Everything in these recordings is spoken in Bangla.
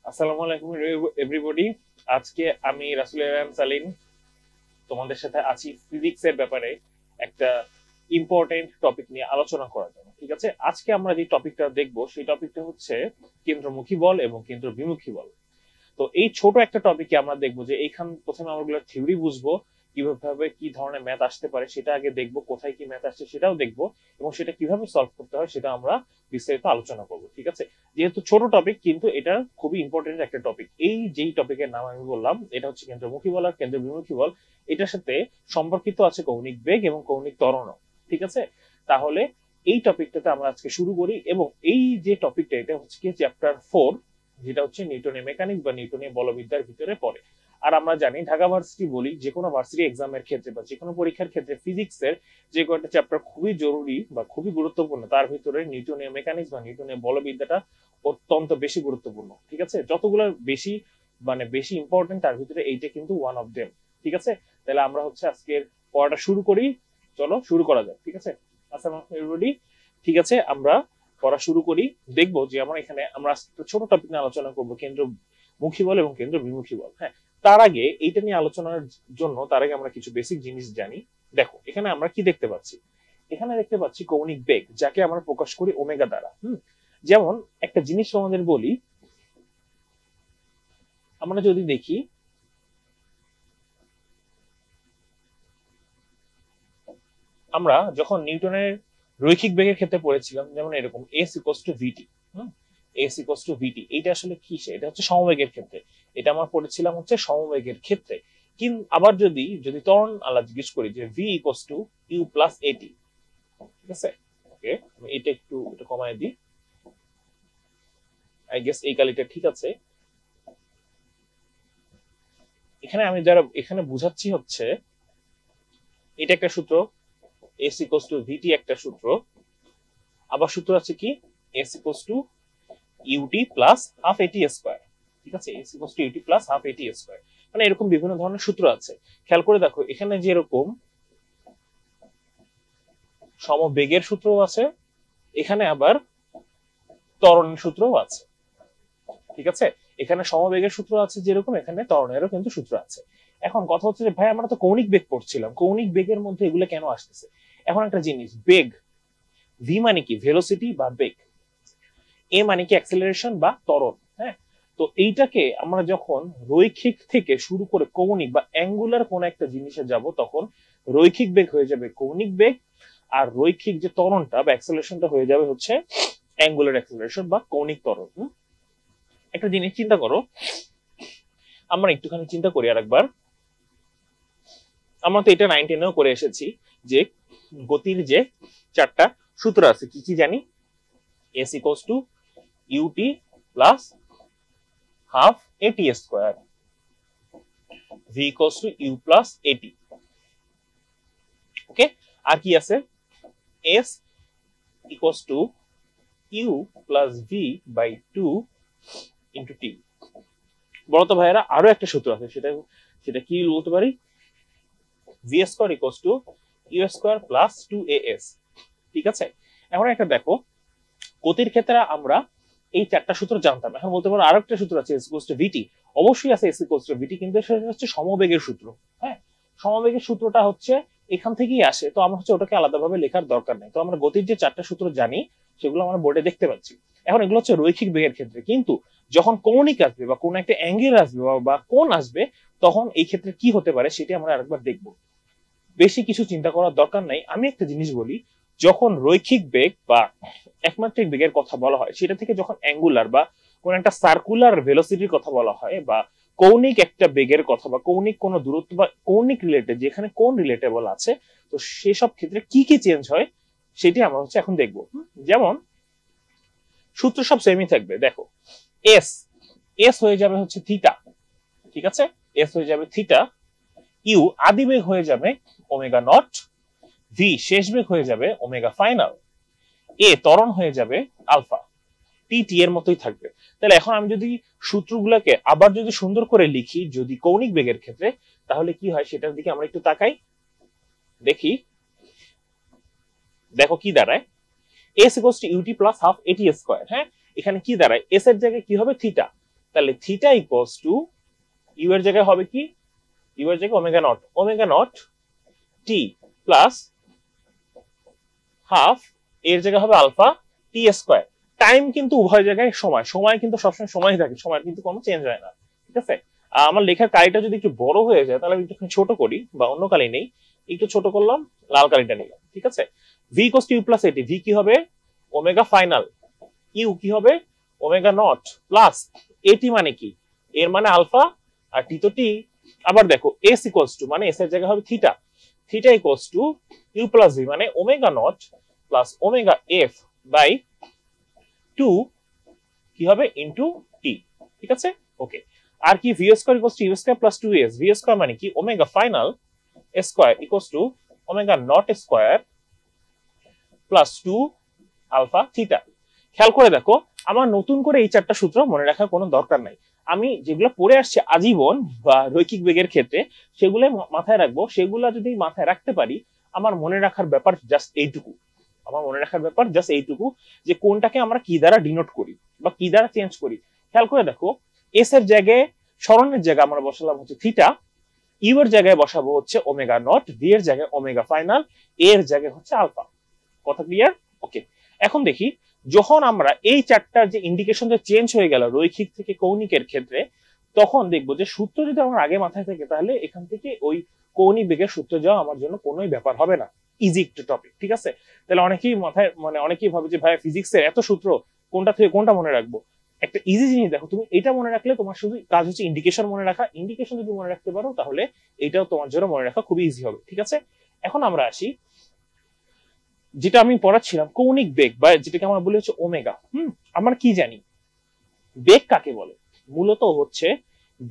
আসসালামু আলাইকুম এভরিবডি। আজকে আমি রাসুল সালিম তোমাদের সাথে আছি ফিজিক্স এর ব্যাপারে একটা ইম্পর্টেন্ট টপিক নিয়ে আলোচনা করার জন্য। ঠিক আছে, আজকে আমরা যে টপিকটা দেখবো সেই টপিকটা হচ্ছে কেন্দ্রমুখী বল এবং কেন্দ্র বিমুখী বল। তো এই ছোট একটা টপিকে আমরা দেখবো যে এইখান প্রথমে আমরা থিওরি বুঝবো, কিভাবে কি ধরনের ম্যাথ আসতে পারে সেটা আগে দেখবো, কোথায় কি ম্যাথ আসছে সেটাও দেখবো, এবং সেটা কিভাবে সলভ করতে হয় সেটা আমরা বিস্তারিত আলোচনা করবো। ঠিক আছে, যেহেতু ছোট টপিক কিন্তু এটা খুবই ইম্পর্টেন্ট একটা টপিক। এই যেই টপিকের নাম আমি বললাম এটা হচ্ছে কেন্দ্রমুখী বল আর কেন্দ্র বিমুখী বল। এটার সাথে সম্পর্কিত আছে কৌণিক বেগ এবং কৌণিক ত্বরণ। ঠিক আছে, তাহলে এই টপিকটাতে আমরা আজকে শুরু করি। এবং এই যে টপিকটা এটা হচ্ছে কি চ্যাপ্টার 4, যেটা হচ্ছে নিউটনের মেকানিক্স বা নিউটনীয় বলবিদ্যার ভিতরে পড়ে। আর আমরা জানি ঢাকা ভার্সিটি বলি যে কোনো ভার্সিটি এক্সামের ক্ষেত্রে বা যে কোনো পরীক্ষার ক্ষেত্রে ফিজিক্সের যে কয়েকটা চ্যাপ্টার খুবই জরুরি বা খুবই গুরুত্বপূর্ণ তার ভিতরে নিউটনীয় মেকানিক্স বা নিউটনীয় বলবিদ্যাটা অত্যন্ত বেশি গুরুত্বপূর্ণ। ঠিক আছে, যতগুলো বেশি বেশি ইম্পর্টেন্ট তার ভিতরে এইটা কিন্তু ওয়ান অফ দেম। ঠিক আছে, তাহলে আমরা হচ্ছে আজকের পড়াটা শুরু করি। চলো শুরু করা যাক। ঠিক আছে, আসসালামু আলাইকুম এভরিবডি। ঠিক আছে, আমরা পড়া শুরু করি। দেখবো যে আমরা ছোট টপিক নিয়ে আলোচনা করবো কেন্দ্রমুখী বল এবং কেন্দ্র বিমুখী বল। হ্যাঁ, তার আগে এইটা নিয়ে আলোচনার জন্য তার আগে আমরা কিছু বেসিক জিনিস জানি। দেখো এখানে আমরা কি দেখতে পাচ্ছি, এখানে দেখতে পাচ্ছি কৌণিক বেগ, যাকে আমরা প্রকাশ করি ওমেগা দ্বারা। যেমন একটা জিনিস আমাদের বলি, আমরা যদি দেখি আমরা যখন নিউটনের রৈখিক বেগের ক্ষেত্রে পড়েছিলাম, যেমন এরকম S equals to VT. S equals to VT, এইটা আসলে কি? এটা হচ্ছে সমবেগের ক্ষেত্রে। এটা আমরা পড়েছিলাম হচ্ছে সমবেগের ক্ষেত্রে। কিন্তু আবার যদি যদি ত্বরণ আলা জিজ্ঞেস করি যে V equals to U plus AT. ঠিক আছে, ওকে, আমি এটা একটু কমায় দিই। আই গেস এই কালিটা ঠিক আছে। এখানে আমি যারা এখানে বুঝাচ্ছি হচ্ছে এটা একটা সূত্র, এস ইকুয়ালস টু ভিটি একটা সূত্র। আবার সূত্র আছে কি S equals to UT plus half AT square. ঠিক আছে, S equals to UT plus half AT square. মানে এরকম বিভিন্ন ধরনের সূত্র আছে। খেয়াল করে দেখো এখানে যেরকম সমবেগের সূত্র আছে, এখানে আবার ত্বরণের সূত্রও আছে। ঠিক আছে, এখানে সমবেগের সূত্র আছে যেরকম, এখানে ত্বরণেরও কিন্তু সূত্র আছে। এখন কথা হচ্ছে যে ভাই আমরা তো কৌণিক বেগ পড়ছিলাম, কৌণিক বেগের মধ্যে এগুলো কেন আসতেছে? এখন একটা জিনিস, বেগ ভি মানে কি ভেলোসিটি বা বেগ, এ মানে কি অ্যাক্সেলারেশন বা ত্বরণ। হ্যাঁ, তো এইটাকে আমরা যখন রৈখিক থেকে শুরু করে কৌণিক বা অ্যাঙ্গুলার কোন একটা জিনিসে যাব তখন রৈখিক বেগ হয়ে যাবে কৌণিক বেগ, আর রৈখিক যে ত্বরণটা বা অ্যাক্সেলারেশনটা হয়ে যাবে হচ্ছে অ্যাঙ্গুলার অ্যাক্সেলারেশন বা কৌণিক ত্বরণ। একটা জিনিস চিন্তা করো, আমরা একটুখানি চিন্তা করি আরেকবার। আমরা তো এটা 9-10-এও করে এসেছি যে গতির যে চারটা সূত্র আছে, কি কি জানি? S equals to UT plus half AT square, V equals to U plus AT. Okay, আর কি আছে? S equals to U plus V by 2 into T. বলতো ভাইয়েরা আরো একটা সূত্র আছে, সেটা সেটা কি বলতে পারি? V square equals to U square plus 2as। ঠিক আছে, এখন একটা দেখো, গতির ক্ষেত্রে আমরা এই চারটা সূত্র জানতাম। এখন বলতে পারো আরো একটা সূত্র আছে এস ইকুয়ালস টু ভিটি। অবশ্যই আছে এস ইকুয়ালস টু ভিটি, কিন্তু সেটা হচ্ছে সমবেগের সূত্র। হ্যাঁ, সমবেগের সূত্রটা হচ্ছে এখান থেকেই আসে, তো আমরা হচ্ছে ওটাকে আলাদাভাবে লেখার দরকার নেই। তো আমরা গতির যে চারটা সূত্র জানি সেগুলো আমরা বোর্ডে দেখতে পাচ্ছি। এখন এগুলো হচ্ছে রৈখিক বেগের ক্ষেত্রে, কিন্তু যখন কৌণিক আসবে বা কোন একটা অ্যাঙ্গেল আসবে বা কোণ আসবে তখন এই ক্ষেত্রে কি হতে পারে সেটা আমরা আরেকবার দেখবো। বেশি কিছু চিন্তা করার দরকার নাই। আমি একটা জিনিস বলি, যখন রৈখিক বেগ বা একমাত্রিক বেগের কথা বলা হয় সেটা থেকে যখন অ্যাঙ্গুলার বা কোন একটা সার্কুলার ভেলোসিটির কথা বলা হয় বা কৌণিক একটা বেগের কথা বা কৌণিক কোন দূরত্ব বা কৌণিক রিলেটেড যেখানে কোন রিলেটেবল আছে, তো সেসব ক্ষেত্রে কি কি চেঞ্জ হয় সেটি আমরা হচ্ছে এখন দেখবো। যেমন সূত্র সব সেমই থাকবে। দেখো এস এস হয়ে যাবে হচ্ছে থিটা। ঠিক আছে, এস হয়ে যাবে থিটা। ইউ আদি বেগ হয়ে যাবে ওমেগা নট, ভি শেষ বেগ হয়ে যাবে ওমেগা ফাইনাল, এ ত্বরণ হয়ে যাবে আলফা, টি টি এর মতোই থাকবে। তাহলে এখন আমি যদি সূত্রগুলোকে আবার যদি সুন্দর করে লিখি যদি কৌণিক বেগের ক্ষেত্রে, তাহলে কি হয় সেটার দিকে আমরা একটু তাকাই, দেখি। দেখো কি দাঁড়ায়, S equals to UT plus half AT square. হ্যাঁ, এখানে কি দাঁড়ায়? এস এর জায়গায় কি হবে? থিটা। তাহলে থিটা ইকুয়ালস টু ইউ এর জায়গায় হবে কি, ইউ এর জায়গায় omega not T plus half এর জায়গায় হবে আলফা টি স্কোয়ার। টাইম কিন্তু উভয় জায়গায় সময় কিন্তু সবসময় সময় থাকে, সময় কিন্তু কোনো চেঞ্জ হয় না। ঠিক আছে, আমার লেখার কালিটা যদি একটু বড় হয়ে যায় তাহলে আমি একটু ছোট করি, বা অন্য কালি নেই, একটু ছোট করলাম, লাল কালিটা নিলাম। ঠিক আছে, V equals to U plus AT, V কি হবে ওমেগা ফাইনাল, ইউ কি হবে ওমেগা নট প্লাস এটি মানে কি, এর মানে আলফা আর টি তো টি। আবার দেখো এস ইকুয়ালস টু মানে এস এর জায়গায় হবে theta, theta equals to U plus V মানে omega naught plus omega F by 2 কি হবে ইনটু টি। ঠিক আছে, ওকে। আর কি V square equals to U square plus 2s, V square মানে কি omega final square equals to omega naught square plus 2 alpha theta. খেয়াল করে দেখো, আমার নতুন করে এই চারটা সূত্র মনে রাখার কোনো দরকার নাই। আমি যেগুলো পড়ে আসছি আজীবন বা রৈখিক বেগের ক্ষেত্রে সেগুলো মাথায় রাখবো, সেগুলো যদি মাথায় রাখতে পারি আমার মনে রাখার ব্যাপার জাস্ট এইটুকু, আমার মনে রাখার ব্যাপার জাস্ট এইটুকু যে কোনটাকে আমরা কি দ্বারা ডিনোট করি বা কি দ্বারা চেঞ্জ করি। খেয়াল করে দেখো, এস এর জায়গায় স্মরণের জায়গায় আমরা বসালাম হচ্ছে থিটা, ইউ এর জায়গায় বসাবো হচ্ছে ওমেগা নট, ভি এর জায়গায় ওমেগা ফাইনাল, এর জায়গায় হচ্ছে আলফা। কথা ক্লিয়ার? ওকে। এখন দেখি যখন আমরা এই চারটার যে ইন্ডিকেশন যে চেঞ্জ হয়ে গেল রৈখিক থেকে কৌণিকের ক্ষেত্রে, তখন দেখবো যে সূত্র যদি আমার আগে মাথায় থাকে তাহলে এখান থেকে ওই কৌণিক বেগের সূত্র যাওয়া আমার জন্য কোনোই ব্যাপার হবে না, ইজি একটু টপিক। ঠিক আছে, তাহলে অনেকেই মাথায় মানে অনেকেই ভাবে যে ভাই ফিজিক্সের এত সূত্র কোনটা থেকে কোনটা মনে রাখবো। একটা ইজি জিনিস দেখো, তুমি এটা মনে রাখলে তোমার শুধু কাজ হচ্ছে ইন্ডিকেশন মনে রাখা, ইন্ডিকেশন যদি মনে রাখতে পারো তাহলে এটাও তোমার জন্য মনে রাখা খুবই ইজি হবে। ঠিক আছে, এখন আমরা আসি যেটা আমি পড়াচ্ছিলাম কৌণিক বেগ বা যেটাকে আমরা বলি হচ্ছে ওমেগা। আমরা কি জানি বেগ কাকে বলে, মূলত হচ্ছে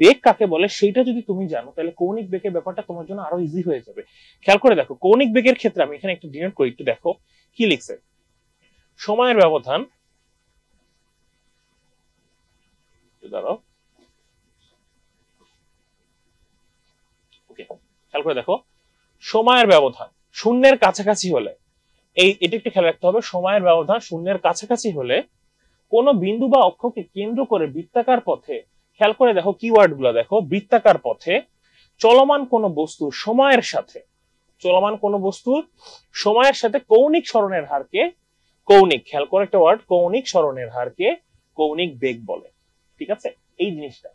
বেগ কাকে বলে সেইটা যদি তুমি জানো তাহলে কৌণিক বেগের ব্যাপারটা তোমার জন্য আরো ইজি হয়ে যাবে। খেয়াল করে দেখো, কৌণিক বেগের ক্ষেত্রে আমি এখানে একটু ডিনোট করি, একটু দেখো কি লিখছে, সময়ের ব্যবধান, দাঁড়াও, ওকে, খেয়াল করে দেখো সময়ের ব্যবধান শূন্যের কাছাকাছি হলে, এটা একটু খেয়াল রাখতে হবে, সময়ের ব্যবধান শূন্যের কাছাকাছি হলে কোন বিন্দু বা অক্ষকে কেন্দ্র করে বৃত্তাকার পথে, খেয়াল করে দেখো কিওয়ার্ড গুলো দেখো, বৃত্তাকার পথে চলমান কোন বস্তুর সময়ের সাথে, চলমান কোন বস্তুর সময়ের সাথে কৌণিক সরণের হারকে, কৌণিক, খেয়াল করে একটা ওয়ার্ড, কৌণিক সরণের হারকে কৌণিক বেগ বলে। ঠিক আছে, এই জিনিসটা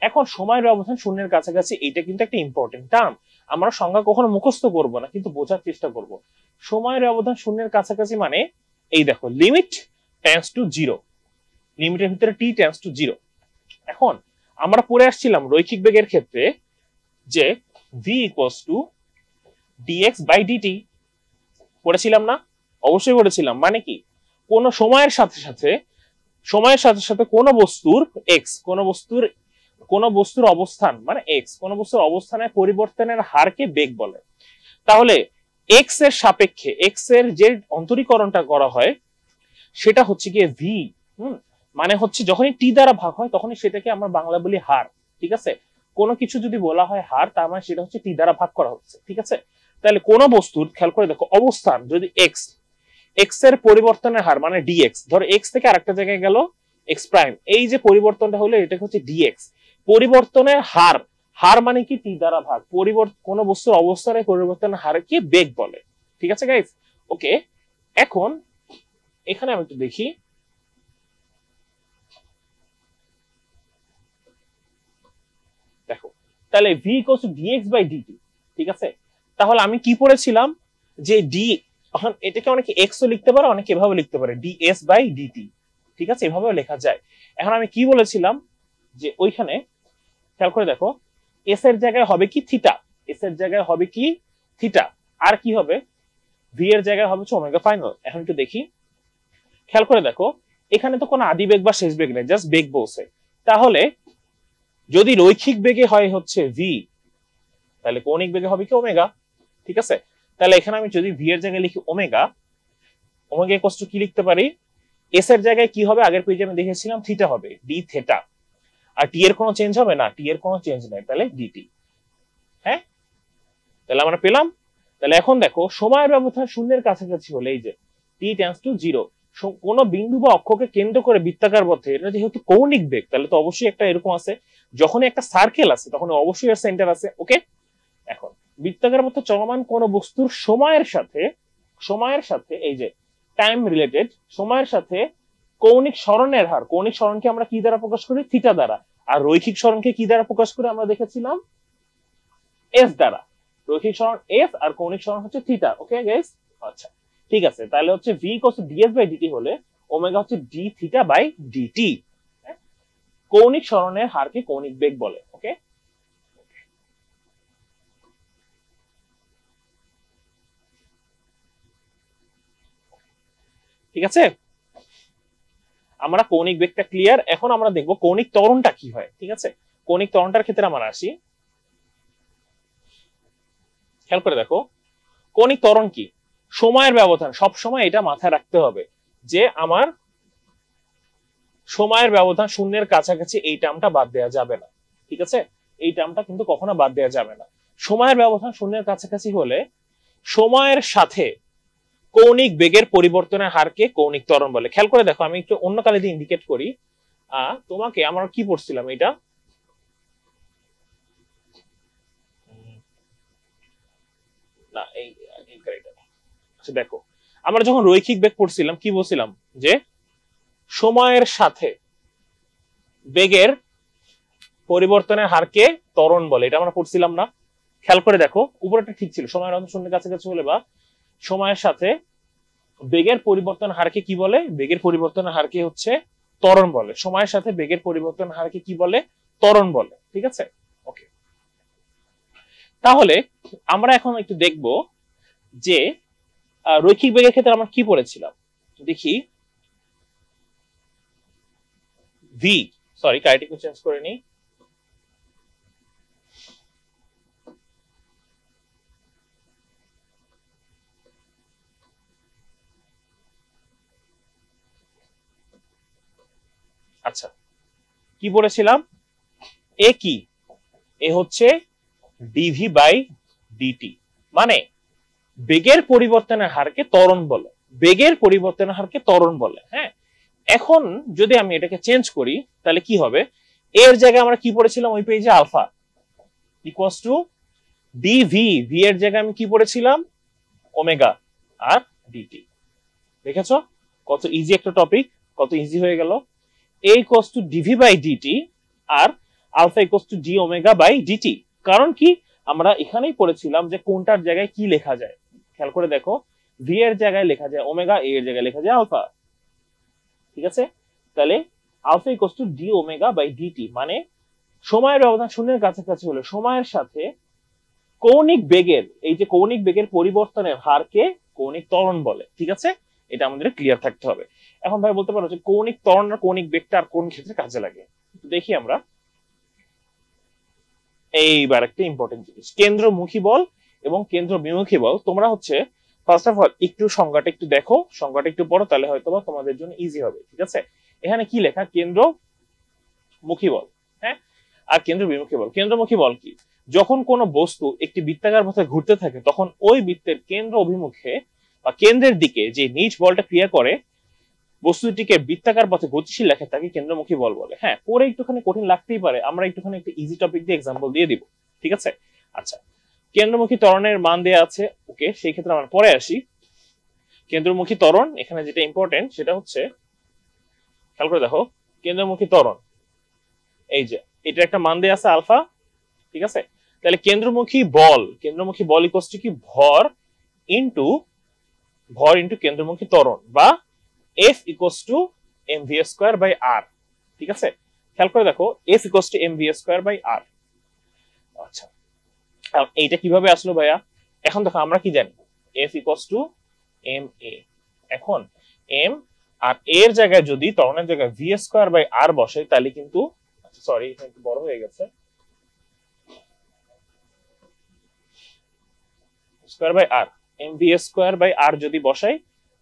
এখন সময়ের ব্যবধান শূন্যের কাছাকাছি, এটা কিন্তু একটা ইম্পর্টেন্ট টার্ম। আমরা সংজ্ঞা কখনো মুখস্থ করব না, কিন্তু বোঝার চেষ্টা করব। সময়ের ব্যবধান শূন্যের কাছাকাছি মানে এই দেখো লিমিট টেন্ডস টু জিরো, লিমিটের ভিতরে টি টেন্ডস টু জিরো। এখন আমরা পড়ে আসছিলাম রৈখিক বেগের ক্ষেত্রে যে V equals to DX by DT, পড়েছিলাম না? অবশ্যই পড়েছিলাম। মানে কি কোন সময়ের সাথে সাথে, সময়ের সাথে সাথে কোন বস্তুর এক্স, কোন বস্তুর অবস্থান মানে এক্স, কোন বস্তুর অবস্থানের পরিবর্তনের হারকে বেগ বলে। তাহলে এক্স এর সাপেক্ষে এক্স এর যে অন্তরীকরণটা করা হয় সেটা হচ্ছে গিয়ে ভি। মানে হচ্ছে যখনই টি দ্বারা ভাগ হয় তখনই সেটাকে আমরা বাংলা বলি হার। ঠিক আছে, কোনো কিছু যদি বলা হয় হার তার মানে সেটা হচ্ছে টি দ্বারা ভাগ করা হচ্ছে। ঠিক আছে, তাহলে কোন বস্তুর, খেয়াল করে দেখো, অবস্থান যদি এক্স, এক্স এর পরিবর্তনের হার মানে ডিএক্স, ধরো এক্স থেকে আরেকটা জায়গায় গেল এক্স প্রাইম, এই যে পরিবর্তনটা হলো এটা হচ্ছে ডিএক্স, পরিবর্তনের হার, হার মানে কি টি দ্বারা ভাগ, কোন বস্তুর অবস্থানের পরিবর্তনের হারকে বেগ বলে। ঠিক আছে গাইস, ওকে। এখন এখানে আমি একটু দেখি, দেখো তাহলে V equals to DX by DT. ঠিক আছে, তাহলে আমি কি পড়েছিলাম যে ডি, এখন এটাকে অনেকে এক্স ও লিখতে পারে, অনেকে এভাবে লিখতে পারে ডিএস বাই ডিটি। ঠিক আছে, এভাবেও লেখা যায়। এখন আমি কি বলেছিলাম যে ওইখানে খেয়াল করে দেখো এস এর জায়গায় হবে কি থিটা, এস এর জায়গায় হবে কি থিটা, আর কি হবে ভি এর জায়গায় হবে ওমেগা ফাইনাল। এখন একটু দেখি, খেয়াল করে দেখো এখানে তো কোনো আদি বেগ বা শেষ বেগ নেই, জাস্ট বেগ বলছে। তাহলে যদি রৈখিক বেগে হয় হচ্ছে ভি, তাহলে কৌণিক বেগে হবে কি ওমেগা। ঠিক আছে, তাহলে এখানে আমি যদি ভি এর জায়গায় লিখি ওমেগা, ওমেগা ইকুয়ালস টু কি লিখতে পারি, এস এর জায়গায় কি হবে, আগের পেজে আমি দেখেছিলাম থিটা হবে, ডি থেটা, আর টি এর কোনো চেঞ্জ হবে না, টি এর কোনো চেঞ্জ নেই, তাহলে ডিটি। হ্যাঁ, তাহলে আমরা পেলাম। তাহলে এখন দেখো সময়ের ব্যবধান শূন্যের কাছাকাছি হলে এই যে টি টেন্ডস টু জিরো, কোন বিন্দু বা অক্ষকে কেন্দ্র করে বৃত্তাকার পথে, এটা যেহেতু কৌণিক বেগ তাহলে তো অবশ্যই একটা এরকম আছে, যখন একটা সার্কেল আছে তখন অবশ্যই এর সেন্টার আছে। ওকে, এখন বৃত্তাকার পথে চলমান কোন বস্তুর সময়ের সাথে এই যে টাইম রিলেটেড, সময়ের সাথে কৌণিক সরণের হার, কৌণিক সরণকে আমরা কি দ্বারা প্রকাশ করি? থিটা দ্বারা। আর রৈখিক সরণকে কি দ্বারা প্রকাশ করি? আমরা দেখেছিলাম এস দ্বারা। রৈখিক সরণ এস আর কৌণিক সরণ হচ্ছে থিটা। ওকে গাইস, আচ্ছা ঠিক আছে, তাহলে হচ্ছে v ds বাই dt হলে ওমেগা হচ্ছে d থিটা বাই dt। কৌণিক সরণের হারকে কৌণিক বেগ বলে। ওকে, ঠিক আছে, আমরা কৌণিক বেগটা ক্লিয়ার। এখন আমরা দেখবো কৌণিক ত্বরণটা কি হয়। ঠিক আছে, কৌণিক ত্বরণটার ক্ষেত্রে আমরা আসি। খেয়াল করে দেখো কৌণিক ত্বরণ কি? সময়ের ব্যবধান, সব সময় এটা মাথায় রাখতে হবে যে আমার সময়ের ব্যবধান শূন্যের কাছাকাছি, এই টার্মটা বাদ দেওয়া যাবে না। ঠিক আছে, এই টার্মটা কিন্তু কখনো বাদ দেওয়া যাবে না। সময়ের ব্যবধান শূন্যের কাছাকাছি হলে সময়ের সাথে কৌণিক বেগের পরিবর্তনের হারকে কৌণিক ত্বরণ বলে। খেয়াল করে দেখো, আমি একটু অন্য কালে দিয়ে ইন্ডিকেট করি। তোমাকে আমরা কি পড়ছিলাম এটা, না এই আচ্ছা দেখো, আমরা যখন রৈখিক বেগ পড়ছিলাম কি বলছিলাম? যে সময়ের সাথে বেগের পরিবর্তনের হারকে ত্বরণ বলে, এটা আমরা পড়ছিলাম না? খেয়াল করে দেখো, উপরেটা ঠিক ছিল, সময়ের ব্যবধান শূন্যের কাছাকাছি হলে বা সময়ের সাথে বেগের পরিবর্তন হারকে কি বলে? বেগের পরিবর্তনের হারকে হচ্ছে ত্বরণ বলে। সময়ের সাথে বেগের পরিবর্তন হারকে কি বলে? ত্বরণ বলে। ঠিক আছে, ওকে, তাহলে আমরা এখন একটু দেখব যে রৈখিক বেগের ক্ষেত্রে আমরা কি পড়েছিলাম। দেখি, ভি, সরি কাইটি একটু চেঞ্জ করে নিই। আচ্ছা, কি পড়েছিলাম? এ কি? এ হচ্ছে ডিভি বাই ডিটি, মানে বেগের পরিবর্তনের হারকে ত্বরণ বলে। বেগের পরিবর্তনের হারকে ত্বরণ বলে। হ্যাঁ, এখন যদি আমি এটাকে চেঞ্জ করি তাহলে কি হবে? এর জায়গায় আমরা কি পড়েছিলাম ওই পেজে? Alpha equals to DV, V এর জায়গায় আমি কি পড়েছিলাম? ওমেগা আর ডিটি। দেখেছো কত ইজি একটা টপিক, কত ইজি হয়ে গেল। A equals to DV by DT আর alpha equals to D omega by DT. কারণ কি, আমরা এখানেই পড়েছিলাম যে কোনটার জায়গায় কি লেখা যায়। খেয়াল করে দেখো, ভি এর জায়গায় লেখা যায় ওমেগা, এ এর জায়গায় লেখা যায় আলফা। ঠিক আছে, তাহলে alpha equals to D omega by DT, মানে সময়ের ব্যবধান শূন্যের কাছাকাছি হলে সময়ের সাথে কৌণিক বেগের, এই যে কৌণিক বেগের পরিবর্তনের হারকে কৌণিক ত্বরণ বলে। ঠিক আছে, এটা আমাদের ক্লিয়ার থাকতে হবে। এখন ভাই বলতে পারো যে কৌণিক ত্বরণ আর কৌণিক বেগটা আর কোন ক্ষেত্রে কাজে লাগে? দেখি আমরা। এইবার একটা ইম্পর্টেন্ট জিনিস, কেন্দ্রমুখী বল এবং কেন্দ্র বিমুখী বল। তোমরা হচ্ছে ফার্স্ট অফ অল একটু সংজ্ঞাটা একটু দেখো, সংজ্ঞাটা একটু পড়ো, তাহলে হয়তো তোমাদের জন্য ইজি হবে। ঠিক আছে, এখানে কি লেখা? কেন্দ্রমুখী বল, হ্যাঁ, আর কেন্দ্র বিমুখী বল। কেন্দ্রমুখী বল কি? যখন কোনো বস্তু একটি বৃত্তাকার পথে ঘুরতে থাকে তখন ওই বৃত্তের কেন্দ্র অভিমুখে বা কেন্দ্রের দিকে যে নিজ বলটা ক্রিয়া করে বস্তুটিকে বৃত্তাকার পথে গতিশীল রাখে তাকে কেন্দ্রমুখী বল বলে। হ্যাঁ, পরে একটুখানি কঠিন লাগতেই পারে, আমরা একটুখানি একটা ইজি টপিক দিয়ে এক্সাম্পল দিয়ে দিব। ঠিক আছে, আচ্ছা, কেন্দ্রমুখী ত্বরণের মান দেওয়া আছে। ওকে, সেই ক্ষেত্রে আমরা পরে আসি। কেন্দ্রমুখী ত্বরণ এখানে যেটা ইম্পর্টেন্ট সেটা হচ্ছে, খেয়াল করে দেখো, কেন্দ্রমুখী ত্বরণ এই যে এটা একটা মান দেওয়া আছে আলফা। ঠিক আছে, তাহলে কেন্দ্রমুখী বল ইকুয়ালস টু কি? ভর ইনটু কেন্দ্রমুখী ত্বরণ, বা F equals to mv square by r। ঠিক আছে, খেয়াল করে দেখো, F equals to mv square by r। আচ্ছা, এইটা কিভাবে আসলো ভাইয়া? এখন দেখো আমরা কি জানি, F ইকুয়ালস টু ma। এখন m আর a এর জায়গায় যদি ত্বরণের জায়গায় v স্কয়ার বাই r বসে তাহলে কিন্তু, সরি এখানে একটু বড় হয়ে গেছে, square by r, mv square by r যদি বসাই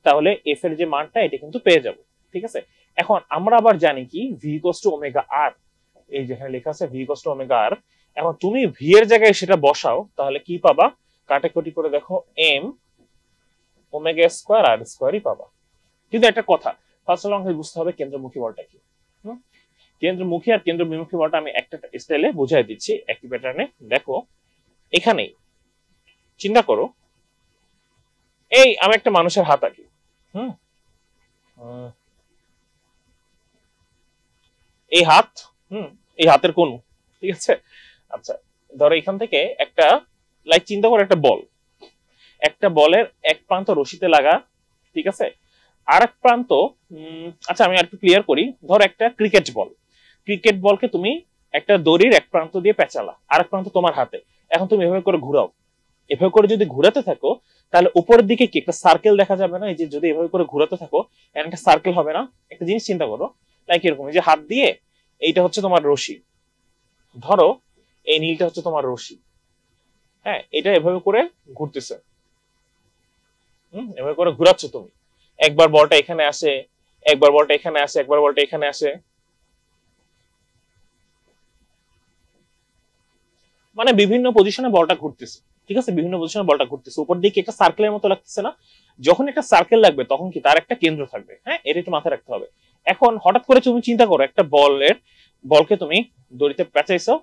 তাহলে f এর যে মানটা এটা কিন্তু পেয়ে যাব। ঠিক আছে, এখন আমরা আবার জানি কি v equals to omega r, এই যেখানে লেখা আছে v equals to omega r। এখন তুমি v এর জায়গায় সেটা বসাও তাহলে কি পাবা? কাটাকুটি করে দেখো m ওমেগা স্কয়ার r স্কয়ারই পাবা। কিন্তু একটা কথা, ফার্স্ট অফ অল বুঝতে হবে কেন্দ্রমুখী বলটা কি। কেন্দ্রমুখী আর কেন্দ্র বিমুখী বলটা আমি একটা স্টাইলে বুঝাই দিচ্ছি একই প্যাটার্নে। দেখো এখানে চিন্তা করো, এই আমি একটা মানুষের হাত আঁকি। হুম এই হাত, এই হাতের কোন, ঠিক আছে। আচ্ছা ধরো এখান থেকে একটা লাইক চিন্তা করো একটা বল, একটা বলের এক প্রান্ত রশিতে লাগা, ঠিক আছে, আর এক প্রান্ত আচ্ছা আমি আরেকটু ক্লিয়ার করি, ধর একটা ক্রিকেট বল, ক্রিকেট বলকে তুমি একটা দড়ির এক প্রান্ত দিয়ে পেঁচালা, আর এক প্রান্ত তোমার হাতে, এখন তুমি এভাবে করে ঘুরাও, এভাবে করে যদি ঘুরাতে থাকো তাহলে উপরের দিকে কি একটা সার্কেল দেখা যাবে না? এই যে যদি এভাবে করে ঘুরাতে থাকো একটা সার্কেল হবে না? একটা জিনিস চিন্তা করো, লাইক এরকম, এই যে হাত দিয়ে এইটা হচ্ছে তোমার রশি, ধরো এই নীলটা হচ্ছে তোমার রশি, হ্যাঁ এটা এভাবে করে ঘুরতেছে, এভাবে করে ঘুরাচ্ছ তুমি, একবার বলটা এখানে আসে, একবার বলটা এখানে আসে, একবার বলটা এখানে আসে, মানে বিভিন্ন পজিশনে বলটা ঘুরতেছে, ঠিক আছে, বিভিন্ন পজিশনে বলটা ঘুরতেছে, উপর দিকে একটা সার্কেলের মতো লাগতেছে না? যখন একটা সার্কেল লাগবে তখন কি তার একটা কেন্দ্র থাকবে, হ্যাঁ এটা একটু মাথায় রাখতে হবে। এখন হঠাৎ করে তুমি চিন্তা করো একটা বলকে তুমি দড়িতে পেঁচাইছো,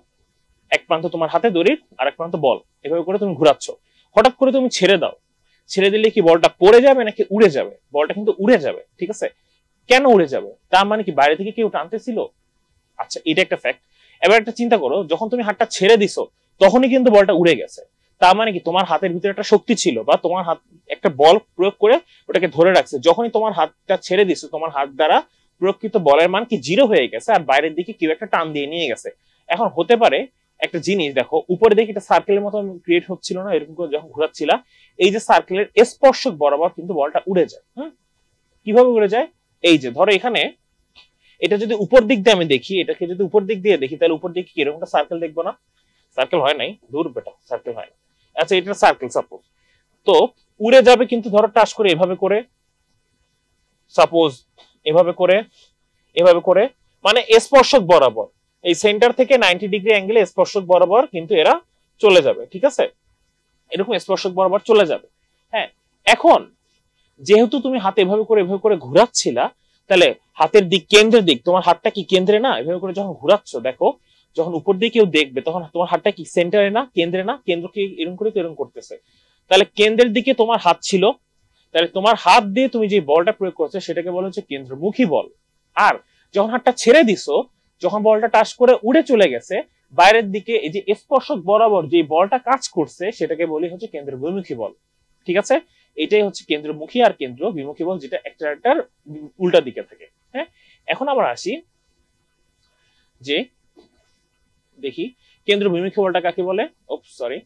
এক প্রান্ত তোমার হাতে দড়ির আর এক প্রান্ত বল, এভাবে করে তুমি ঘুরাচ্ছ, হঠাৎ করে তুমি ছেড়ে দাও, ছেড়ে দিলে কি বলটা পড়ে যাবে নাকি উড়ে যাবে? বলটা কিন্তু উড়ে যাবে, ঠিক আছে। কেন উড়ে যাবে? তার মানে কি বাইরে থেকে কেউ টানতেছিল? আচ্ছা এটা একটা ফ্যাক্ট। এবার একটা চিন্তা করো, যখন তুমি হাতটা ছেড়ে দিছো তখনই কিন্তু বলটা উড়ে গেছে, তার মানে কি তোমার হাতের ভিতরে একটা শক্তি ছিল, বা তোমার হাত একটা বল প্রয়োগ করে ওটাকে ধরে রাখছে, যখনই তোমার হাতটা ছেড়ে দিছো তোমার হাত দ্বারা প্রয়োগকৃত বলের মান কি জিরো হয়ে গেছে, আর বাইরের দিকে কেউ একটা টান দিয়ে নিয়ে গেছে। এখন হতে পারে একটা জিনিস, দেখো উপরে দিকে একটা সার্কেলের মতো ক্রিয়েট হচ্ছিল না, এরকম করে যখন ঘোরাচ্ছিলা, এই যে সার্কেলের স্পর্শক বরাবর কিন্তু বলটা উড়ে যায়। কিভাবে উড়ে যায়? এই যে ধরো এখানে এটা যদি উপর দিক দিয়ে আমি দেখি, এটাকে যদি উপর দিক দিয়ে দেখি তাহলে উপর দিকে এরকম একটা সার্কেল দেখবো না? সার্কেল হয় নাই, দূর বেটা সার্কেল হয় না। আচ্ছা এটা সার্কেল সাপোজ, তো উড়ে যাবে কিন্তু ধরো টাচ করে এভাবে করে, সাপোজ এভাবে করে, এভাবে করে, মানে স্পর্শক বরাবর, এই সেন্টার থেকে 90 ডিগ্রি অ্যাঙ্গেলে স্পর্শক বরাবর কিন্তু এরা চলে যাবে, ঠিক আছে, এরকম স্পর্শক বরাবর চলে যাবে। হ্যাঁ এখন যেহেতু তুমি হাতে এভাবে করে ঘুরাচ্ছিলা, তাহলে হাতের দিক কেন্দ্রের দিক, তোমার হাতটা কি কেন্দ্রে না? এভাবে করে যখন ঘুরাচ্ছ দেখো, যখন উপর দিয়ে কেউ দেখবে তখন তোমার হাতটা কি সেন্টারে না কেন্দ্রে না? কেন্দ্রকে এরকম করে এরকম করতেছে, তাহলে কেন্দ্রের দিকে তোমার হাত ছিল, তাহলে তোমার হাত দিয়ে তুমি যে বলটা প্রয়োগ করছো সেটাকে বলা হচ্ছে কেন্দ্রমুখী বল। আর যখন হাতটা ছেড়ে দিছো, যখন বলটা টাচ করে উড়ে চলে গেছে বাইরের দিকে, এই যে স্পর্শক বরাবর যে বলটা কাজ করছে সেটাকে বলি হচ্ছে কেন্দ্র বিমুখী বল, ঠিক আছে। এটাই হচ্ছে কেন্দ্রমুখী আর কেন্দ্র বিমুখী বল, যেটা একটার উল্টা দিকে থাকে। হ্যাঁ এখন আমরা আসি যে দেখি কেন্দ্র বিমুখী বলটা কাকে বলে। সরি,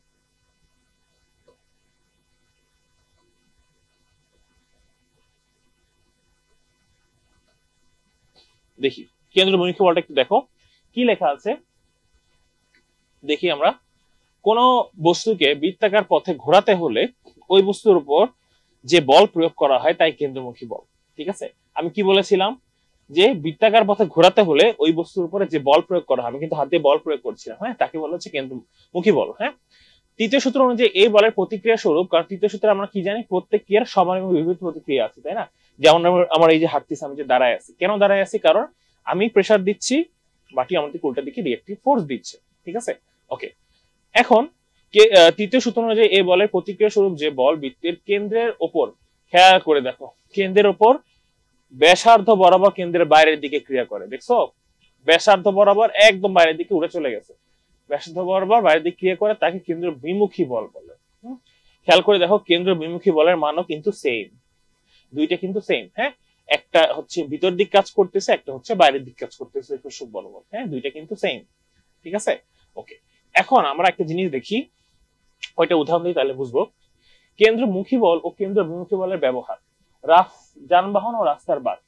দেখি কেন্দ্র বিমুখী বলটা একটু দেখো কি লেখা আছে। দেখি আমরা কোন বস্তুকে বৃত্তাকার পথে ঘোরাতে হলে ওই বস্তুর উপর যে বল প্রয়োগ করা হয় তাই কেন্দ্রমুখী বল, ঠিক আছে। আমি কি বলেছিলাম যে বৃত্তাকার পথে ঘোরাতে হলে ওই বস্তুর উপরে যে বল প্রয়োগ করা হয়, আমি কিন্তু হাত দিয়ে বল প্রয়োগ করছিলাম, হ্যাঁ তাকে বলা হচ্ছে কেন্দ্রমুখী বল। হ্যাঁ তৃতীয় সূত্র অনুযায়ী এই বলের প্রতিক্রিয়া স্বরূপ, কারণ তৃতীয় সূত্রে আমরা কি জানি প্রত্যেক ক্রিয়ার সমান এবং বিপরীত প্রতিক্রিয়া আছে, তাই না? যেমন আমার এই যে হাঁটতেছি, আমি যে দাঁড়ায় আছি, কেন দাঁড়ায় আছি? কারণ আমি প্রেসার দিচ্ছি, বাটি আমাদের উল্টা দিকে রিয়েক্টিভ ফোর্স দিচ্ছে, ঠিক আছে। ওকে এখন তৃতীয় সূত্র অনুযায়ী এই বলের প্রতিক্রিয়া স্বরূপ যে বল বৃত্তের কেন্দ্রের ওপর, খেয়াল করে দেখো কেন্দ্রের ওপর ব্যাসার্ধ বরাবর কেন্দ্রের বাইরের দিকে ক্রিয়া করে, দেখছো ব্যাসার্ধ বরাবর একদম বাইরের দিকে উড়ে চলে গেছে, ব্যাসার্ধ বরাবর বাইরের দিকে ক্রিয়া করে তাকে কেন্দ্র বিমুখী বল বলে। খেয়াল করে দেখো কেন্দ্র বিমুখী বলের মানও কিন্তু সেম, দুইটা কিন্তু সেম। হ্যাঁ একটা হচ্ছে ভিতর দিক কাজ করতেছে, একটা হচ্ছে বাইরের দিক কাজ করতেছে স্পর্শক বরাবর, হ্যাঁ দুইটা কিন্তু সেম, ঠিক আছে। ওকে এখন আমরা একটা জিনিস দেখি, কয়টা উদাহরণ দিই তাহলে বুঝবো কেন্দ্রমুখী বল ও কেন্দ্র বিমুখী বলের ব্যবহার। যানবাহন ও রাস্তার বাদ,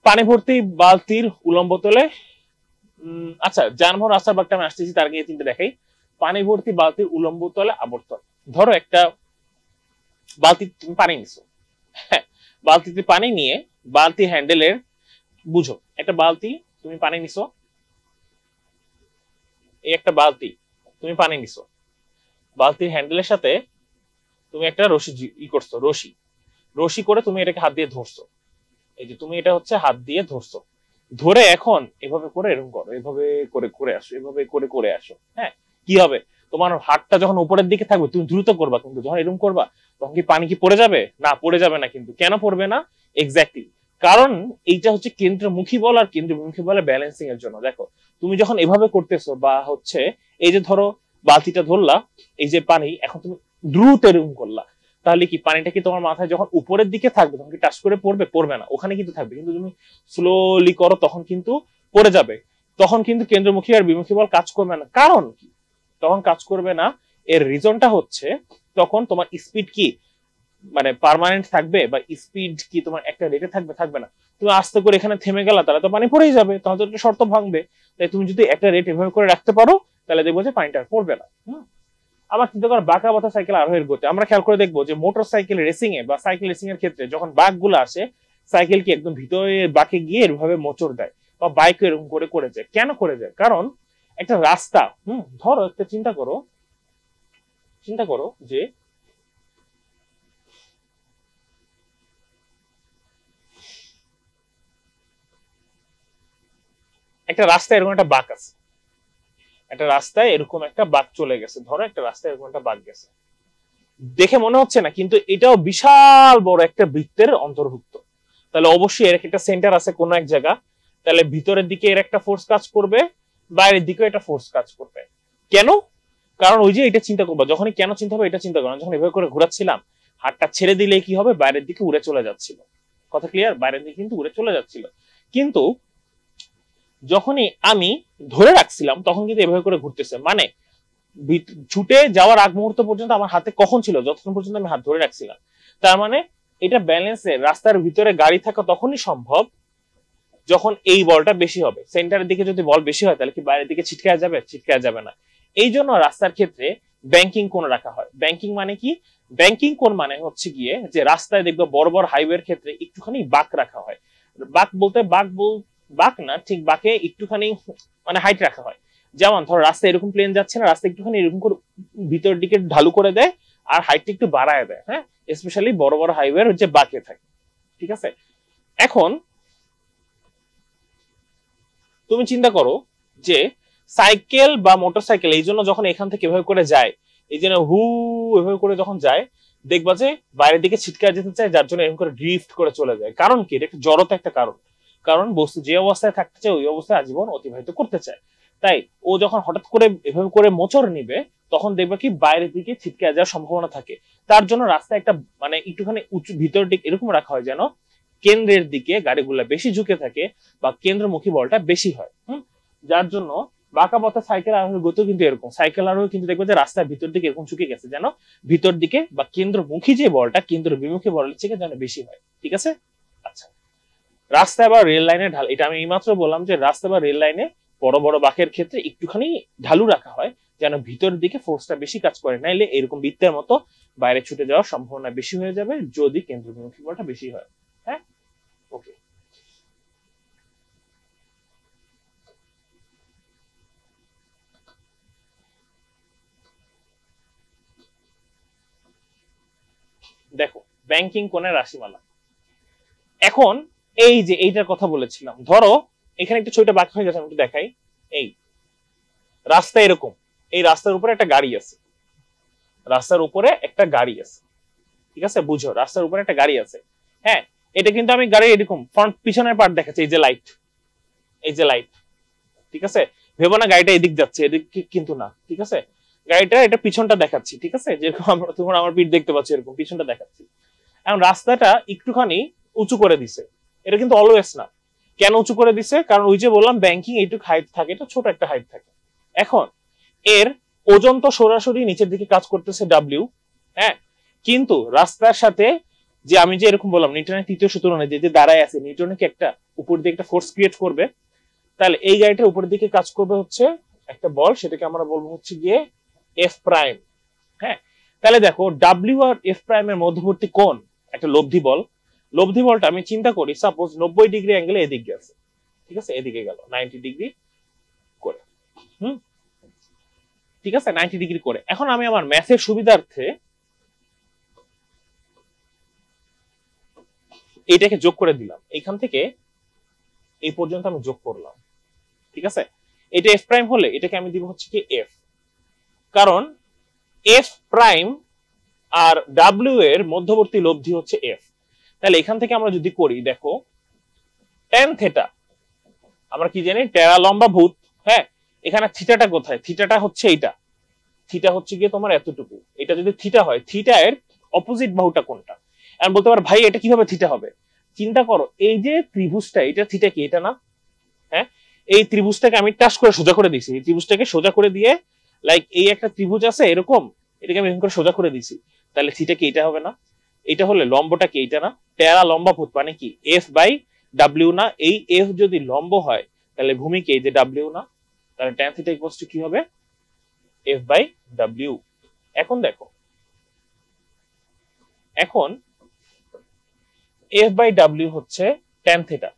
পানি ভর্তি বালতির উলম্ব তলে, আচ্ছা যানবাহন রাস্তার বাগটা আমি আসতেছি, তার আগে তিনটা দেখাই। পানি ভর্তি বালতির উলম্ব তলে আবর্তন, ধরো একটা বালতি তুমি পানি নিছো, হ্যাঁ বালতিতে পানি নিয়ে বালতি হ্যান্ডেলের, বুঝো একটা বালতি তুমি পানি নিছো, এই একটা বালতি তুমি পানি নিছো, বালতির হ্যান্ডেলের সাথে তুমি একটা রশি ই করছো, রশি রশি করে তুমি এটাকে হাত দিয়ে ধরছো, এই যে তুমি এটা হচ্ছে হাত দিয়ে ধরছো, ধরে এখন এভাবে করে এরকম করো, এভাবে করে করে আসো, এভাবে করে করে আসো। হ্যাঁ, কি হবে, তোমার হাতটা যখন উপরের দিকে থাকবে তুমি দ্রুত করবা, কিন্তু যখন এরকম করবা তখন কি পানি কি পড়ে যাবে? না, পড়ে যাবে না। কিন্তু কেন পড়বে না? এক্স্যাক্টলি, কারণ এইটা হচ্ছে কেন্দ্রমুখী বল আর কেন্দ্রবিমুখী বলের ব্যালেন্সিং এর জন্য। দেখো তুমি যখন এভাবে করতেছো বা হচ্ছে এই যে ধরো বালতিটা ধরলা, এই যে পানি, এখন তুমি দ্রুত এরকম করলা, তাহলে কি পানিটা কি তোমার মাথায় যখন উপরের দিকে থাকবে তখন কি টাচ করে পড়বে? পড়বে না, ওখানে কিন্তু থাকবে। কিন্তু তুমি স্লোলি করো তখন কিন্তু পড়ে যাবে, তখন কিন্তু কেন্দ্রমুখী আর বিমুখী বল কাজ করবে না। কারণ কি তখন কাজ করবে না? এর রিজনটা হচ্ছে তখন তোমার স্পিড কি মানে পার্মানেন্ট থাকবে, বা স্পিড কি তোমার একটা রেটে থাকবে? থাকবে না। তুমি আস্তে করে এখানে থেমে গেলা, তাহলে তো পানি পড়েই যাবে, তাহলে তো একটা শর্ত ভাঙবে। তাই তুমি যদি একটা রেট এভাবে করে রাখতে পারো তাহলে দেখবো যে পানিটা আর পড়বে না। আবার চিন্তা করো বাঁকা বাতা সাইকেল আরোহের গতি, আমরা খেয়াল করে দেখবো যে মোটর সাইকেল রেসিং এ বা সাইকেল রেসিং এর ক্ষেত্রে যখন বাঁক গুলো আসে, সাইকেল কি একদম ভিতরে বাঁকে গিয়ে এভাবে মোচড় দেয়, বা বাইক এরকম করে করে যায়। কেন করে যায়? কারণ একটা রাস্তা, ধরো একটা চিন্তা করো যে একটা রাস্তায় এরকম একটা বাঁক আছে, একটা রাস্তায় এরকম একটা বাঁক চলে গেছে, ধরো একটা রাস্তায় এরকম একটা বাঁক গেছে, দেখে মনে হচ্ছে না, কিন্তু এটাও বিশাল বড় একটা বৃত্তের অন্তর্ভুক্ত। তাহলে অবশ্যই এর একটা সেন্টার আছে কোনো এক জায়গা, তাহলে ভিতরের দিকে এর একটা ফোর্স কাজ করবে, বাইরের দিকেও একটা ফোর্স কাজ করবে। কেন? কারণ ওই যে এটা চিন্তা করবো, যখনই কেন চিন্তা হবে এটা চিন্তা করো, যখন এভাবে করে ঘোরাচ্ছিলাম হাতটা ছেড়ে দিলে কি হবে? বাইরের দিকে উড়ে চলে যাচ্ছিল। কথা ক্লিয়ার? বাইরের দিকে কিন্তু উড়ে চলে যাচ্ছিল, কিন্তু যখনই আমি ধরে রাখছিলাম তখন কিন্তু এভাবে করে ঘুরতেছে। মানে ছুটে যাওয়ার আগ মুহূর্ত পর্যন্ত আমার হাতে কখন ছিল? যতক্ষণ পর্যন্ত আমি হাত ধরে রাখছিলাম। তার মানে এটা ব্যালেন্সে, রাস্তার ভিতরে গাড়ি থাকা তখনই সম্ভব যখন এই বলটা বেশি হবে। সেন্টারের দিকে যদি বল বেশি হয় তাহলে কি বাইরের দিকে ছিটকে যাবে? ছিটকে যাবে না। এই জন্য রাস্তার ক্ষেত্রে ব্যাংকিং কোণ রাখা হয়। ব্যাংকিং মানে কি? ব্যাংকিং কোণ মানে হচ্ছে গিয়ে যে রাস্তায় দেখবে বড় বড় হাইওয়ের ক্ষেত্রে একটুখানি বাঁক রাখা হয়। বাঁক বলতে বাঁক না, ঠিক বাঁকে একটুখানি মানে হাইট রাখা হয়। যেমন ধর রাস্তা এরকম প্লেন যাচ্ছে না, রাস্তা একটুখানি এরকম করে ভিতর দিকে ঢালু করে দেয় আর হাইটটা একটু বাড়ায় দেয়। হ্যাঁ, স্পেশালি বড় বড় হাইওয়ে হচ্ছে বাঁকে থাকে। ঠিক আছে, এখন তুমি চিন্তা করো যে সাইকেল বা মোটর সাইকেল এই জন্য যখন এখান থেকে এভাবে করে যায়, এই জন্য এভাবে করে যখন যায় দেখবা যে বাইরের দিকে ছিটকে যেতে চায়, যার জন্য এরকম করে ড্রিফট করে চলে যায়। কারণ কি? এটা একটা জড়তা একটা কারণ। কারণ বস্তু যে অবস্থায় থাকতে চায় ওই অবস্থায় আজীবন অতিবাহিত করতে চায়। তাই ও যখন হঠাৎ করে এভাবে করে মোচড় নিবে তখন দেখবে কি বাইরের দিকে ছিটকে যাওয়ার সম্ভাবনা থাকে। তার জন্য রাস্তায় একটা মানে একটুখানি উঁচু ভিতর দিক এরকম রাখা হয় যেন কেন্দ্রের দিকে গাড়িগুলা বেশি ঝুঁকে থাকে বা কেন্দ্রমুখী বলটা বেশি হয়। যার জন্য বাঁকা পথে সাইকেল আরোহীর গতিও কিন্তু এরকম। সাইকেল আরোহী কিন্তু দেখবে যে রাস্তার ভিতর দিকে এরকম ঝুঁকে গেছে যেন ভিতর দিকে বা কেন্দ্রমুখী যে বলটা কেন্দ্র বিমুখী বলের থেকে যেন বেশি হয়। ঠিক আছে? আচ্ছা, রাস্তা বা রেল লাইনে ঢাল, এটা আমি এইমাত্র বললাম যে রাস্তা বা রেল লাইনে বড় বড় বাঁকের ক্ষেত্রে একটুখানি ঢালু রাখা হয় যেন ভিতর দিকে ফোর্সটা বেশি কাজ করে, নাইলে এরকম বৃত্তের মতো বাইরে ছুটে যাওয়ার সম্ভাবনা বেশি হয়ে যাবে যদি কেন্দ্রবিমুখী বলটা বেশি হয়। হ্যাঁ, ওকে। দেখো ব্যাংকিং কোণের রাশিমালা। এখন এই যে এইটার কথা বলেছিলাম, ধরো এখানে একটা ছোট বাঁক হয়ে গেছে, আমি একটু দেখাই। এই রাস্তা এরকম, এই রাস্তার উপরে একটা গাড়ি আছে, রাস্তার উপরে একটা গাড়ি আছে। ঠিক আছে, বুঝো রাস্তার উপরে একটা গাড়ি আছে। হ্যাঁ, এটা কিন্তু আমি গাড়ি এরকম ফ্রন্ট পিছনের পার্ট দেখাচ্ছি, এই যে লাইট, এই যে লাইট। ঠিক আছে, ভেবো না গাড়িটা এদিক যাচ্ছে, এদিক কিন্তু না। ঠিক আছে, গাড়িটা এটা পিছনটা দেখাচ্ছি। ঠিক আছে, যেরকম তোমরা আমার পিঠ দেখতে পাচ্ছ এরকম পিছনটা দেখাচ্ছি। এখন রাস্তাটা একটুখানি উঁচু করে দিছে, এটা কিন্তু অলওয়েজ না। কেন উঁচু করে দিছে? কারণ ওই যে বললাম ব্যাংকিং এইটুকু হাইট থাকে, এটা ছোট একটা হাইট থাকে। এখন এর ওজন তো সরাসরি নিচের দিকে কাজ করতেছে ডাব্লিউ। হ্যাঁ, কিন্তু রাস্তার সাথে যে আমি যে এরকম বললাম নিউটনের তৃতীয় সূত্র অনুযায়ী যে দাঁড়ায় আছে, নিউটনে কি একটা উপর দিকে একটা ফোর্স ক্রিয়েট করবে, তাহলে এই গাড়িটার উপরের দিকে কাজ করবে হচ্ছে একটা বল, সেটাকে আমরা বলবো হচ্ছে গিয়ে এফ প্রাইম। হ্যাঁ, তাহলে দেখো ডাব্লিউ আর এফ প্রাইমের মধ্যবর্তী কোণ একটা লব্ধি বল। লব্ধি বলটা আমি চিন্তা করি সাপোজ 90 ডিগ্রি অ্যাঙ্গেলে এদিকে গেছে। ঠিক আছে, এদিকে গেল 90 ডিগ্রি করে। ঠিক আছে, 90 ডিগ্রি করে। এখন আমি আমার ম্যাথের সুবিধার্থে এইটাকে যোগ করে দিলাম, এখান থেকে এই পর্যন্ত আমি যোগ করলাম, ঠিক আছে। এটা এফ প্রাইম হলে এটাকে আমি দিব হচ্ছে কি এফ, কারণ এফ প্রাইম আর ডাব্লিউ এর মধ্যবর্তী লব্ধি হচ্ছে এফ। তাহলে এখান থেকে আমরা যদি করি, দেখো ট্যান থেটা, আমরা কি জানি টেরা লম্বা ভূত, হ্যাঁ। এখানে থিটাটা কোথায়? থিটাটা হচ্ছে এইটা, থিটা হচ্ছে গিয়ে তোমার এতটুকু। এটা যদি থিটা হয়, থিটা এর অপোজিট বাহুটা কোনটা? আমি বলতে পারো ভাই এটা কিভাবে থিটা হবে? চিন্তা করো, এই যে ত্রিভুজটা, এটা থিটা কি? এটা না? হ্যাঁ, এই ত্রিভুজটাকে আমি টাচ করে সোজা করে দিয়েছি, এই ত্রিভুজটাকে সোজা করে দিয়ে, লাইক এই একটা ত্রিভুজ আছে এরকম, এটাকে আমি এরকম করে সোজা করে দিয়েছি, তাহলে থিটা কি এটা হবে না? এটা হলে লম্বটা কি এইটা না? টেরা লম্বা ভূত মানে কি এফ বাই ডাব্লিউ না? এই এফ যদি লম্ব হয় তাহলে ভূমি কি এই যে ডাব্লিউ না? তাহলে ট্যান থিটা ইকুয়ালস টু কি হবে? F by W. এখন দেখো, এখন এফ বাই ডাব্লিউ হচ্ছে ট্যান থিটা,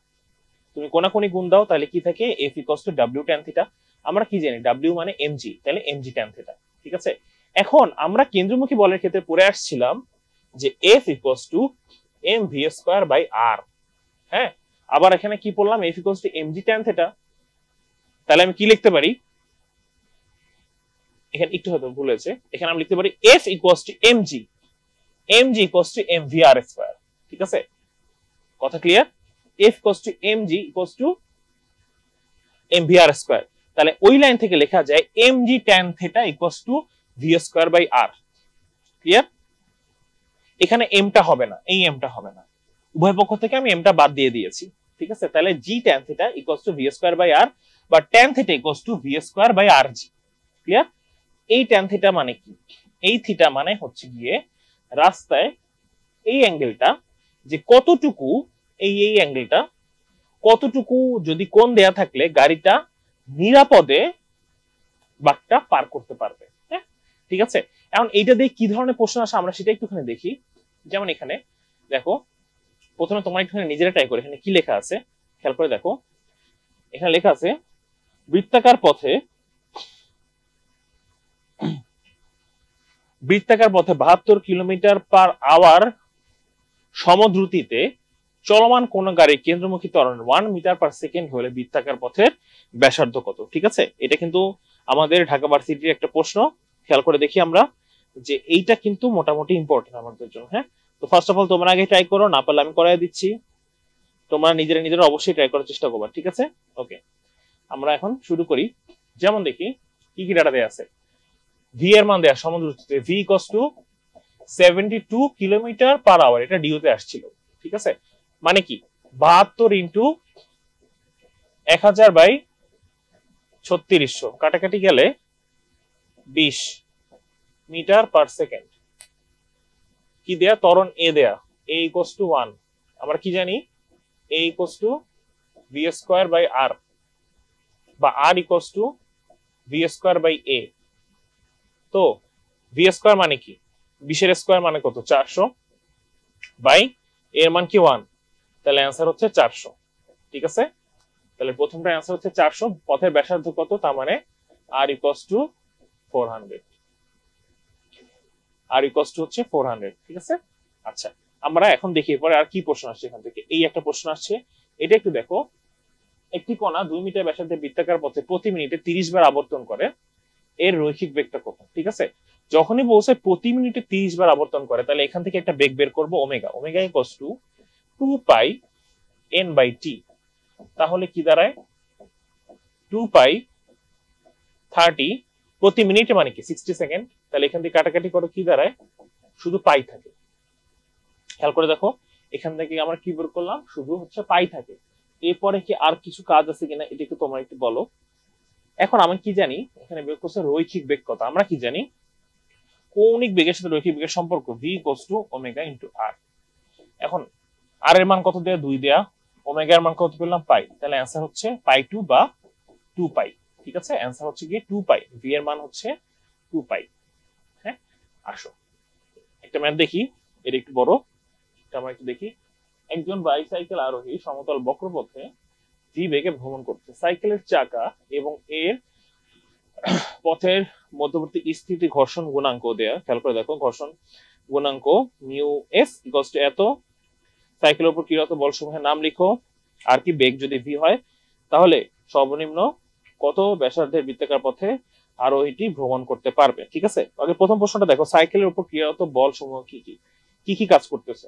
তুমি কোনাকুনি গুণ দাও তাহলে কি থাকে? F equals to W tan theta. আমরা কি জানি ডাব্লিউ মানে এমজি, তাহলে এমজি ট্যান থিটা, ঠিক আছে। এখন আমরা কেন্দ্রমুখী বলের ক্ষেত্রে পড়ে আসছিলাম যে F equals to M V square by R, হ্যাঁ। আবার এখানে কি পড়লাম? F equals to MG tan theta. তাহলে আমি কি লিখতে পারি? এখানে একটু হয়তো ভুল হয়েছে, এখানে আমি লিখতে পারি F equals to MG, MG equals to M V R square, ঠিক আছে। কথা clear? F equals to MG equals to M V R square. তাহলে ওই লাইন থেকে লেখা যায় MG tan theta equals to V square by R. Clear? এখানে এমটা হবে না, এই এমটা হবে না, উভয় পক্ষ থেকে আমি এমটা বাদ দিয়ে দিয়েছি, ঠিক আছে। তাহলে G tan theta equals to V square by R, বা tan theta equals to V square by R G. Clear? এই ট্যান থিটা মানে কি? এই থিটা মানে হচ্ছে গিয়ে রাস্তায় এই অ্যাঙ্গেলটা যে কতটুকু, এই অ্যাঙ্গেলটা কতটুকু যদি কোণ দেয়া থাকলে গাড়িটা নিরাপদে বাঁকটা পার করতে পারবে, হ্যাঁ, ঠিক আছে। এখন এইটা দিয়ে কি ধরনের প্রশ্ন আসে আমরা সেটা একটুখানি দেখি। যেমন এখানে দেখো, প্রথমে তোমরা একটুখানি নিজেরা ট্রাই করো, এখানে কি লেখা আছে খেয়াল করে দেখো। এখানে লেখা আছে বৃত্তাকার পথে 72 কিলোমিটার পার আওয়ার সমদ্রুতিতে চলমান কোন গাড়ির কেন্দ্রমুখী ত্বরণ 1 মিটার পার সেকেন্ড হলে বৃত্তাকার পথের ব্যাসার্ধ কত? ঠিক আছে, এটা কিন্তু আমাদের ঢাকা ভার্সিটির একটা প্রশ্ন। খেয়াল করে দেখি আমরা যে এইটা কিন্তু মোটামুটি ইম্পর্টেন্ট আমাদের জন্য, হ্যাঁ। তো ফার্স্ট অফ অল তোমরা আগে ট্রাই করো, না পারলে আমি করাই দিচ্ছি, তোমরা নিজেরা অবশ্যই ট্রাই করার চেষ্টা করবা, ঠিক আছে। ওকে, আমরা এখন শুরু করি। যেমন দেখি কি কি ডাটা দেয়া আছে। ভি এর মান দেয়া সমদ্রুতিতে, V equals to 72 kilometre per hour, এটা ডিউতে আসছিল, ঠিক আছে। মানে কি 72 ইন্টু 1000 বাই 3600, কাটাকাটি গেলে 20 মিটার পার সেকেন্ড। কি দেয়া? ত্বরণ এ দেয়া, এ ইকুয়ালস টু 1, আমরা কি জানি A equals to V square by R, বা R equals to V square by A. তো ভি স্কয়ার মানে কি? 20 এর স্কয়ার মানে কত? 400 বাই এর মান কি 1, তাহলে অ্যান্সার হচ্ছে 400, ঠিক আছে। তাহলে প্রথমটা অ্যান্সার হচ্ছে 400, পথের ব্যাসার্ধ কত? তার মানে R equals to 400, R equals to হচ্ছে 400, ঠিক আছে। আচ্ছা, আমরা এখন দেখি পরে আর কি প্রশ্ন আসছে এখান থেকে। এই একটা প্রশ্ন আসছে, এটা একটু দেখো। একটি কণা 2 মিটার ব্যাসার্ধের বৃত্তাকার পথে প্রতি মিনিটে 30 বার আবর্তন করে, এর রৈখিক বেগটা কত? ঠিক আছে, যখনই বলছে প্রতি মিনিটে 30 বার আবর্তন করে, তাহলে এখান থেকে একটা বেগ বের করবো omega, omega equals to 2 pi n by T. তাহলে কি দাঁড়ায়? 2 পাই 30 প্রতি মিনিটে মানে কি 60 সেকেন্ড। তাহলে এখান থেকে কাটাকাটি করো, কি দাঁড়ায়? শুধু পাই থাকে। খেয়াল করে দেখো, এখান থেকে আমরা কি বের করলাম? শুধু হচ্ছে পাই থাকে। এরপরে কি আর কিছু কাজ আছে কিনা এটা একটু তোমরা একটু বলো। এখন আমি কি জানি এখানে বের করছে রৈখিক বেগ কত? আমরা কি জানি কৌণিক বেগের সাথে রৈখিক বেগের সম্পর্ক v equals to omega into r। এখন r এর মান কত দেয়া? 2 দেয়া, ওমেগা এর মান কত পেলাম? পাই। তাহলে অ্যান্সার হচ্ছে পাই 2 বা 2 পাই, ঠিক আছে। অ্যান্সার হচ্ছে কি 2 পাই, v এর মান হচ্ছে 2 পাই। হ্যাঁ, আসো একটা ম্যাথ দেখি, এটা একটু বড়, এটা আমরা একটু দেখি। একজন বাইসাইকেল আরোহী সমতল বক্রপথে v বেগে ভ্রমণ করছে। সাইকেলের চাকা এবং এর পথের মধ্যবর্তী স্থিতি ঘর্ষণ গুণাঙ্ক দেয়া। খেয়াল করে দেখো, ঘর্ষণ গুণাঙ্ক মিউ এস ইকুয়ালস টু এত। সাইকেলের উপর ক্রিয়ারত বল সমূহের নাম লিখো, আর কি বেগ যদি ভি হয় তাহলে সর্বনিম্ন কত ব্যাসার্ধের বৃত্তাকার পথে আরোহীটি ভ্রমণ করতে পারবে। ঠিক আছে, আগে প্রথম প্রশ্নটা দেখো, সাইকেলের উপর ক্রিয়ারত বল সমূহ কি কি কি কি কাজ করতেছে।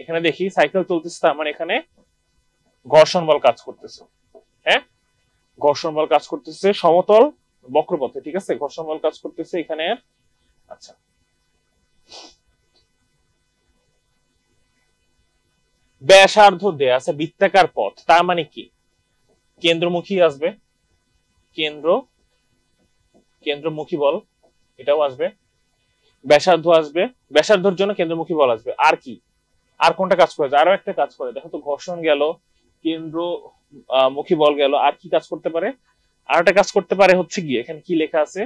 এখানে দেখি সাইকেল চলতেছে, তার মানে এখানে ঘর্ষণ বল কাজ করতেছে। হ্যাঁ, ঘর্ষণ বল কাজ করতেছে সমতল বক্রপথে। ঠিক আছে, ঘর্ষণ বল কাজ করতেছে এখানে। আচ্ছা, ব্যাসার্ধ দেয়া আছে, বৃত্তাকার পথ, তার মানে কি কেন্দ্রমুখী আসবে, কেন্দ্রমুখী বল এটাও আসবে, ব্যাসার্ধ আসবে, ব্যাসার্ধের জন্য কেন্দ্রমুখী বল আসবে। আর কি, আর কোনটা কাজ করে? আরো একটা কাজ করে দেখো তো, ঘর্ষণ গেল, কেন্দ্রমুখী বল গেল, আর কি কাজ করতে পারে? আর একটা কাজ করতে পারে হচ্ছে গিয়ে, এখানে কি লেখা আছে,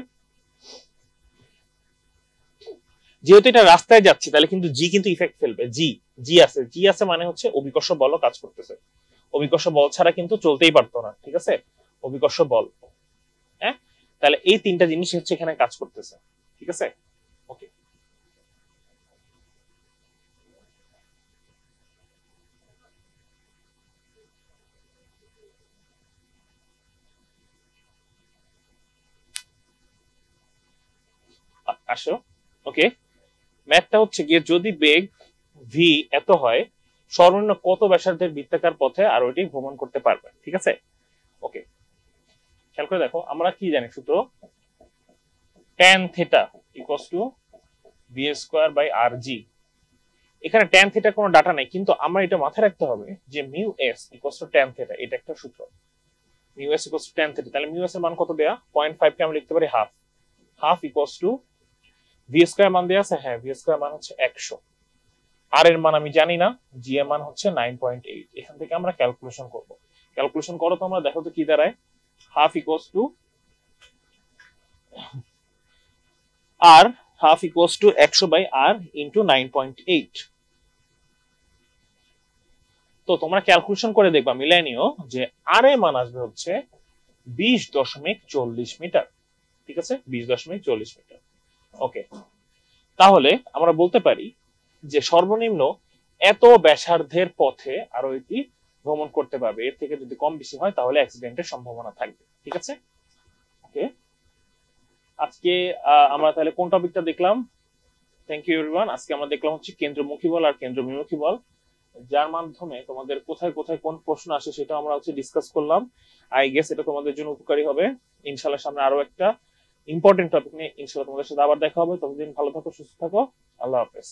যেহেতু এটা রাস্তায় যাচ্ছে তাহলে কিন্তু জি কিন্তু ইফেক্ট ফেলবে। জি আছে মানে হচ্ছে অভিকর্ষ বলও কাজ করতেছে। অভিকর্ষ বল ছাড়া কিন্তু চলতেই পারতো না। ঠিক আছে, অভিকর্ষ বল। হ্যাঁ, তাহলে এই তিনটা জিনিস হচ্ছে এখানে কাজ করতেছে। ঠিক আছে, ওকে। আসো, ওকে। ম্যাথটা হচ্ছে গিয়ে, যদি বেগ ভি এত হয় সর্বনিম্ন কত ব্যাসার্ধের বৃত্তাকার পথে আর ওইটি ভ্রমণ করতে পারবে। ঠিক আছে, ওকে। খেয়াল করে দেখো, আমরা কি জানি সূত্র, tan theta equals to V square by R G. এখানে tan থিটা কোনো ডাটা নাই, কিন্তু আমরা এটা মাথায় রাখতে হবে যে mu S equals two tan theta, এটা একটা সূত্র। Mu S equals two tan theta, তাহলে মিউ এস এর মান কত দেয়া, 0.5 কে আমি লিখতে পারি half equals to V square মান দেয়া আছে, হ্যাঁ ভি স্কয়ার মান হচ্ছে 100, আর এর মান আমি জানি না, জি এর মান হচ্ছে 9.8। এখান থেকে আমরা ক্যালকুলেশন করব। ক্যালকুলেশন করো তোমরা, দেখো তো কি দাঁড়ায়, half equals to R half equals to 100 by R into 9.8। তো তোমরা ক্যালকুলেশন করে দেখবা, মিলাই নিও, যে আর এর মান আসবে হচ্ছে 20.40 মিটার। ঠিক আছে, 20.40 মিটার। ওকে, তাহলে আমরা বলতে পারি যে সর্বনিম্ন এত ব্যাসার্ধের পথে আরো এটি ভ্রমণ করতে পারবে। এর থেকে যদি কম বেশি হয় তাহলে অ্যাক্সিডেন্টের সম্ভাবনা থাকবে। ঠিক আছে, ওকে। আজকে আমরা তাহলে কোন টপিকটা দেখলাম? Thank you everyone. আজকে আমরা দেখলাম হচ্ছে কেন্দ্রমুখী বল আর কেন্দ্রবিমুখী বল, যার মাধ্যমে তোমাদের কোথায় কোথায় কোন প্রশ্ন আসে সেটা আমরা হচ্ছে ডিসকাস করলাম। আই গেস এটা তোমাদের জন্য উপকারী হবে। ইনশাআল্লাহ সামনে আরো একটা ইম্পর্টেন্ট টপিক নিয়ে ইনশাআল্লাহ তোমাদের সাথে আবার দেখা হবে। ততদিন ভালো থাকো, সুস্থ থাকো, আল্লাহ হাফেজ।